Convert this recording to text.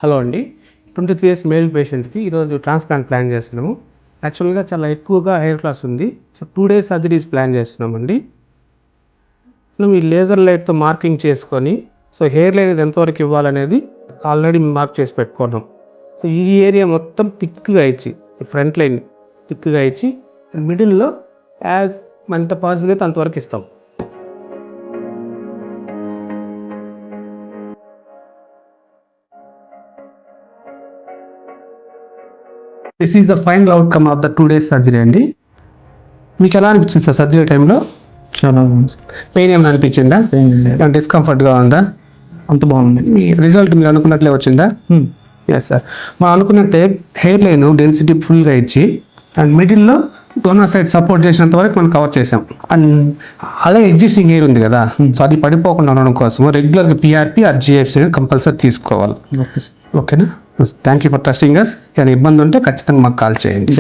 Hello అండి. 23 years male పేషెంట్‌కి ఈరోజు ట్రాన్స్‌ప్లాంట్ ప్లాన్ చేస్తున్నాము. యాక్చువల్‌గా చాలా ఎక్కువగా హెయిర్ లాస్ ఉంది. సో 2 డేస్ సర్జరీస్ ప్లాన్ చేస్తున్నామండి. ఈ లేజర్ లైట్‌తో మార్కింగ్ చేసుకొని సో హెయిర్ లైన్ ఎంతవరకు ఇవ్వాలనేది ఆల్రెడీ మార్క్ చేసి పెట్టుకున్నాం. సో ఈ ఏరియా మొత్తం థిక్‌గా ఇచ్చి ఫ్రంట్ లైన్ థిక్‌గా ఇచ్చి మిడిల్‌లో ఎంత పాసిబుల్ అయితే అంతవరకు ఇస్తాం. This is the final outcome of the 2 days surgery అండి. మీకు ఎలా అనిపించింది సార్ సర్జరీ టైంలో? చాలా పెయిన్ ఏమైనా అనిపించిందా? డిస్కంఫర్ట్గా ఉందా? అంత బాగుంది. మీ రిజల్ట్ మీరు అనుకున్నట్లే వచ్చిందా? Yes sir. మనం అనుకున్నట్టే హెయిర్ లైన్ డెన్సిటీ ఫుల్గా ఇచ్చి అండ్ మిడిల్లో డోనర్ సైడ్ సపోర్ట్ చేసినంత వరకు మనం కవర్ చేసాం. అండ్ అలాగే ఎగ్జిస్టింగ్ హెయిర్ ఉంది కదా, సో అది పడిపోకుండా ఉండడం కోసం రెగ్యులర్గా పిఆర్పి ఆర్ జిఎఫ్సి కంపల్సరీ తీసుకోవాలి. ఓకేనా? Thank you for trusting us. ఏమైనా ఇబ్బంది ఉంటే ఖచ్చితంగా మాకు కాల్ చేయండి.